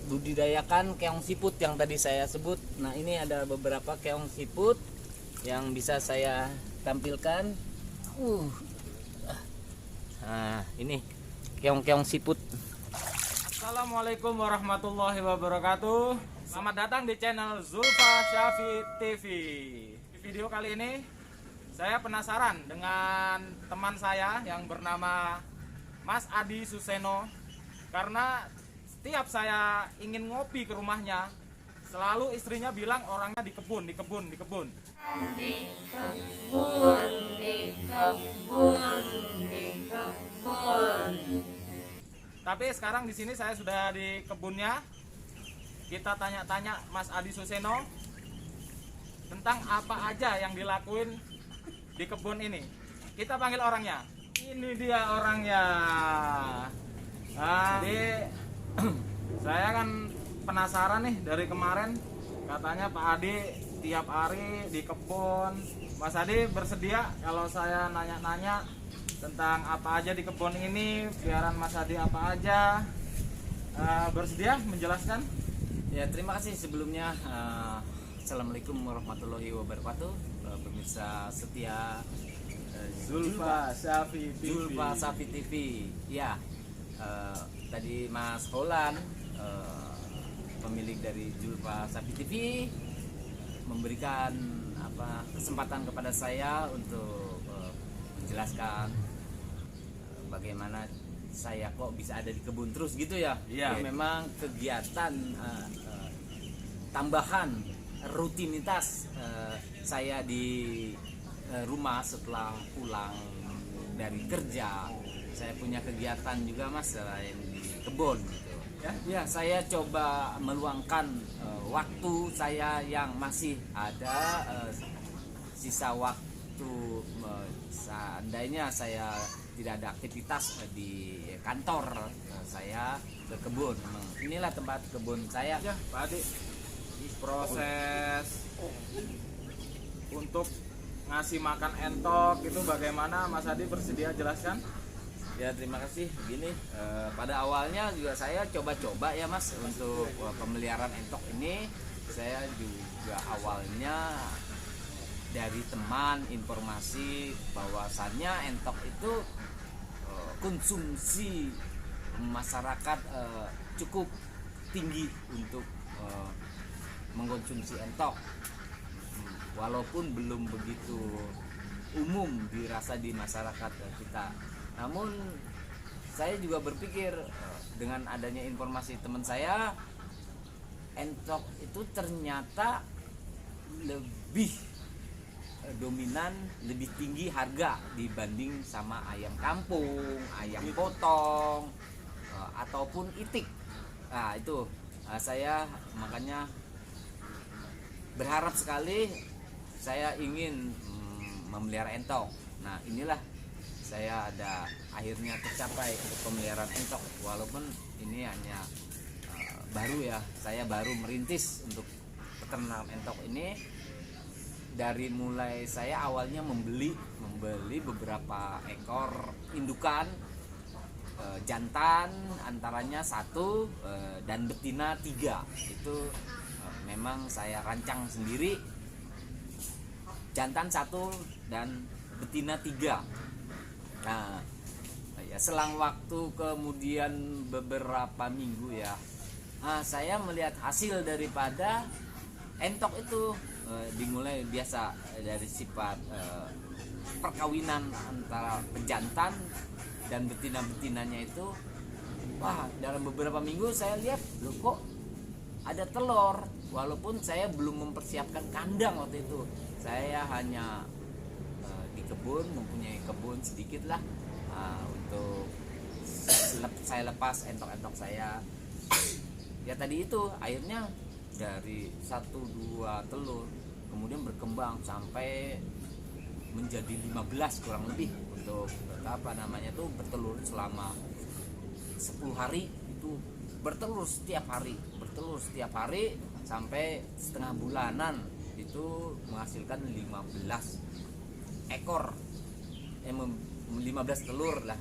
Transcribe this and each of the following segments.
budidayakan keong siput yang tadi saya sebut. Nah, ini ada beberapa keong siput yang bisa saya tampilkan. Nah, ini keong-keong siput. Assalamualaikum warahmatullahi wabarakatuh. Selamat datang di channel Zulfa Syafi TV. Di video kali ini saya penasaran dengan teman saya yang bernama Mas Adi Suseno. Karena setiap saya ingin ngopi ke rumahnya, selalu istrinya bilang orangnya di kebun. Tapi sekarang di sini saya sudah di kebunnya. Kita tanya-tanya Mas Adi Suseno tentang apa aja yang dilakuin di kebun ini. Kita panggil orangnya. Ini dia orangnya. Jadi saya kan penasaran nih dari kemarin, katanya Pak Adi tiap hari di kebun. Mas Adi bersedia kalau saya nanya-nanya tentang apa aja di kebun ini, biaran Mas Adi apa aja, bersedia menjelaskan? Ya, terima kasih sebelumnya. Assalamualaikum warahmatullahi wabarakatuh, pemirsa setia Zulfa Syafi TV. Zulfa Syafi TV. Ya, tadi Mas Holan, pemilik dari Zulfa Syafi TV, memberikan kesempatan kepada saya untuk menjelaskan bagaimana saya kok bisa ada di kebun terus gitu ya. Iya. Memang kegiatan tambahan rutinitas saya di rumah setelah pulang dari kerja. Saya punya kegiatan juga Mas selain di kebun gitu. Ya, saya coba meluangkan waktu saya yang masih ada, sisa waktu, seandainya saya tidak ada aktivitas di kantor, saya ke kebun. Inilah tempat kebun saya. Ya, Pak Adi, proses untuk ngasih makan entok itu bagaimana, Mas Adi bersedia jelaskan? Ya, terima kasih. Begini, pada awalnya juga saya coba-coba ya Mas untuk pemeliharaan entok ini. Saya juga awalnya dari teman informasi bahwasannya entok itu konsumsi masyarakat cukup tinggi untuk mengkonsumsi entok, walaupun belum begitu umum dirasa di masyarakat kita. Namun saya juga berpikir dengan adanya informasi teman saya, entok itu ternyata lebih dominan, lebih tinggi harga dibanding sama ayam kampung, ayam potong, ataupun itik. Nah itu saya makanya berharap sekali, saya ingin memelihara entok. Nah inilah saya ada akhirnya tercapai untuk pemeliharaan entok, walaupun ini hanya baru ya, saya baru merintis untuk peternakan entok ini. Dari mulai saya awalnya membeli beberapa ekor indukan, jantan antaranya 1 dan betina 3. Itu memang saya rancang sendiri, jantan 1 dan betina 3. Nah ya, selang waktu kemudian beberapa minggu ya, saya melihat hasil daripada entok itu. Dimulai biasa dari sifat perkawinan antara pejantan dan betina-betinanya itu, wah dalam beberapa minggu saya lihat loh kok ada telur, walaupun saya belum mempersiapkan kandang waktu itu. Saya hanya di kebun, mempunyai kebun sedikit lah, untuk saya lepas entok-entok saya. Ya tadi itu akhirnya dari 1-2 telur kemudian berkembang sampai menjadi 15 kurang lebih, untuk bertelur selama 10 hari. Itu bertelur setiap hari sampai setengah bulanan, itu menghasilkan 15 ekor, 15 telur lah,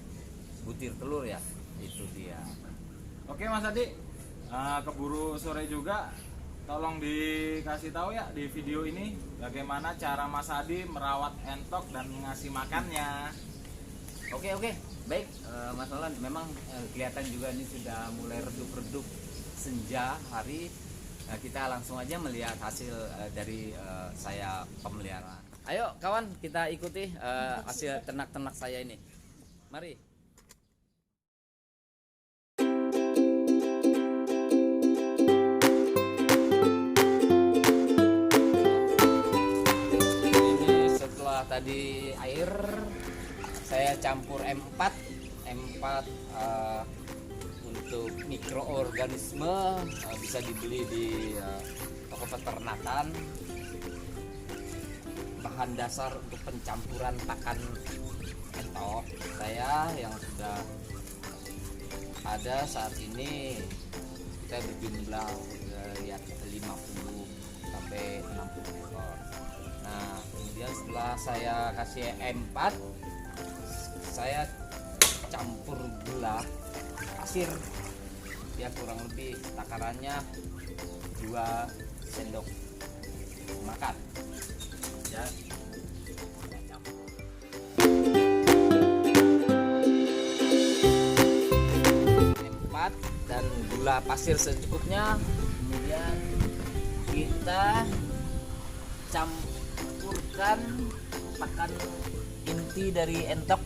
butir telur ya, itu dia. Oke Mas Adi, keburu sore juga, tolong dikasih tahu ya di video ini bagaimana cara Mas Adi merawat entok dan ngasih makannya. Oke, baik Mas Nolan, memang kelihatan juga ini sudah mulai redup-redup senja hari. Kita langsung aja melihat hasil dari saya pemeliharaan. Ayo kawan, kita ikuti hasil ternak-ternak saya ini. Mari. Ini setelah tadi air saya campur M4 untuk mikroorganisme, bisa dibeli di toko peternakan. Bahan dasar untuk pencampuran pakan entok saya yang sudah ada saat ini kita berjumlah lihat 50 sampai 60 ekor. Nah, kemudian setelah saya kasih M4, saya campur gula pasir ya, kurang lebih takarannya 2 sendok makan ya. M4 dan gula pasir secukupnya, kemudian kita campurkan pakan inti dari entok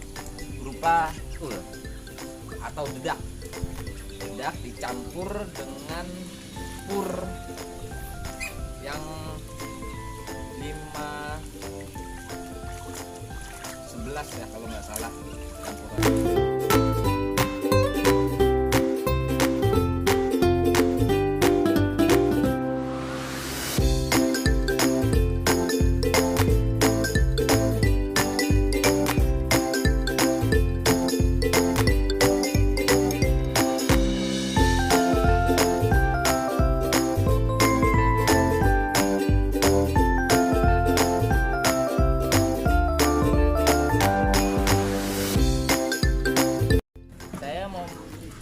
berupa atau dedak dicampur dengan pur yang 5-11 ya kalau nggak salah campuran.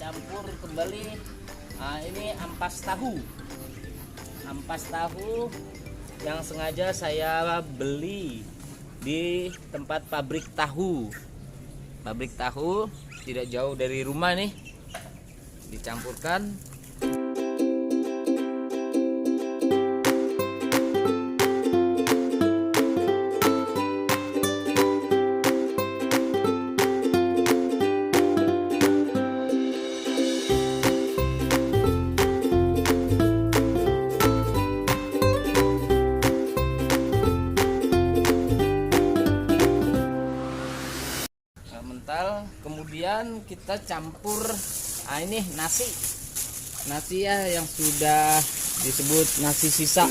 Campur kembali. Ini ampas tahu yang sengaja saya beli di tempat pabrik tahu tidak jauh dari rumah nih. Dicampurkan. Kemudian kita campur ini nasi ya yang sudah disebut nasi sisa.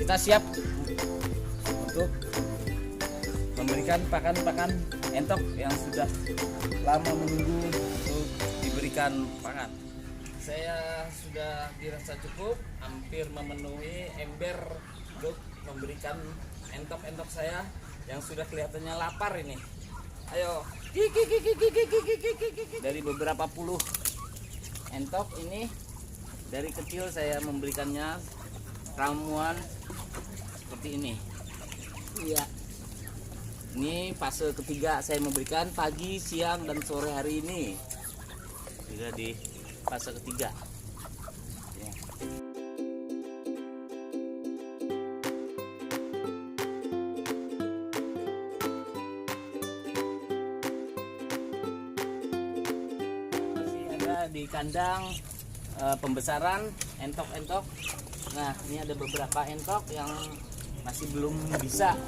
Kita siap untuk memberikan pakan entok yang sudah lama menunggu untuk diberikan pakan. Saya sudah dirasa cukup, hampir memenuhi ember untuk memberikan entok-entok saya yang sudah kelihatannya lapar ini. Ayo, dari beberapa puluh entok ini, dari kecil saya memberikannya ramuan seperti ini. Iya. Ini fase ketiga saya memberikan pagi, siang, dan sore hari ini. Sudah di fase ketiga. Ya. Masih ada di kandang pembesaran entok-entok. Nah, ini ada beberapa entok yang masih belum bisa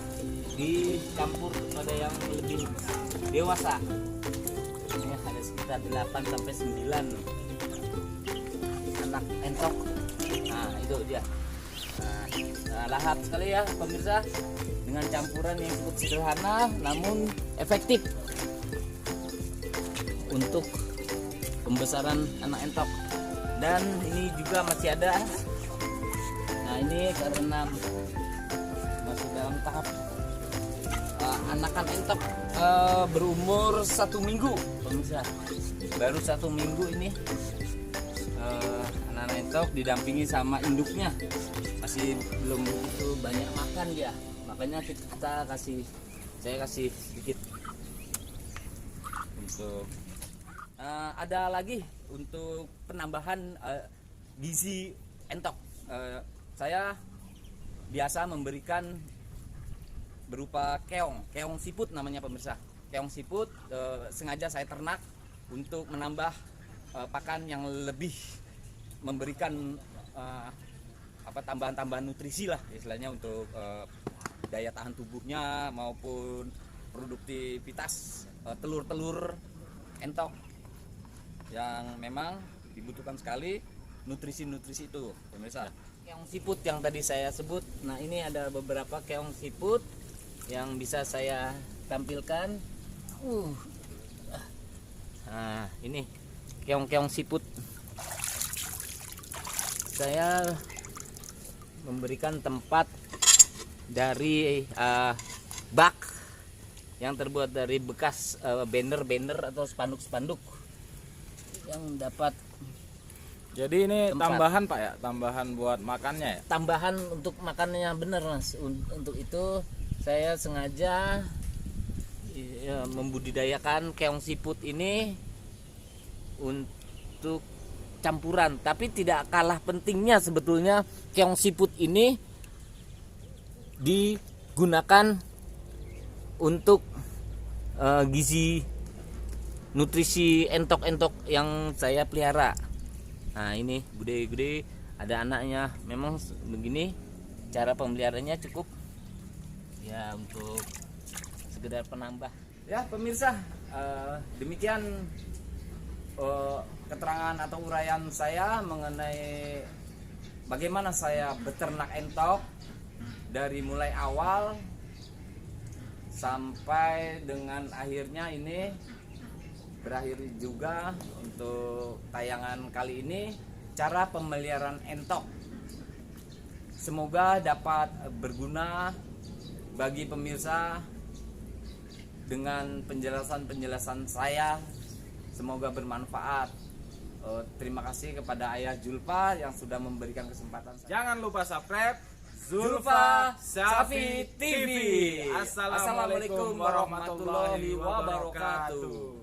dicampur kepada yang lebih dewasa. Ini ada sekitar 8 sampai 9 anak entok. Nah, itu dia. Nah, lahap sekali ya pemirsa, dengan campuran yang cukup sederhana namun efektif untuk pembesaran anak entok. Dan ini juga masih ada. Nah, ini karena masih dalam tahap anakan entok berumur 1 minggu pemirsa, baru 1 minggu ini. Anak entok didampingi sama induknya, masih belum begitu banyak makan dia, makanya saya kasih sedikit untuk ada lagi untuk penambahan gizi entok. Saya biasa memberikan berupa keong siput namanya pemirsa. Keong siput sengaja saya ternak untuk menambah pakan yang lebih, memberikan tambahan-tambahan nutrisi lah istilahnya untuk daya tahan tubuhnya maupun produktivitas telur-telur entok yang memang dibutuhkan sekali nutrisi-nutrisi itu pemirsa. Keong siput yang tadi saya sebut, nah ini ada beberapa keong siput yang bisa saya tampilkan. Nah, ini keong-keong siput. Saya memberikan tempat dari bak yang terbuat dari bekas banner-banner atau spanduk-spanduk yang dapat. Jadi ini tempat. Tambahan Pak ya, tambahan buat makannya ya? Tambahan untuk makannya, bener Mas. Untuk itu saya sengaja membudidayakan keong siput ini untuk campuran. Tapi tidak kalah pentingnya sebetulnya keong siput ini digunakan untuk gizi nutrisi entok-entok yang saya pelihara. Nah, ini gede-gede, ada anaknya. Memang begini cara pemeliharaannya, cukup ya untuk sekedar penambah. Ya pemirsa, demikian keterangan atau uraian saya mengenai bagaimana saya beternak entok dari mulai awal sampai dengan akhirnya ini berakhir juga untuk tayangan kali ini, cara pemeliharaan entok. Semoga dapat berguna bagi pemirsa dengan penjelasan-penjelasan saya. Semoga bermanfaat. Terima kasih kepada Ayah Julfa yang sudah memberikan kesempatan saya. Jangan lupa subscribe Zulfa Syafi TV. Assalamualaikum warahmatullahi wabarakatuh.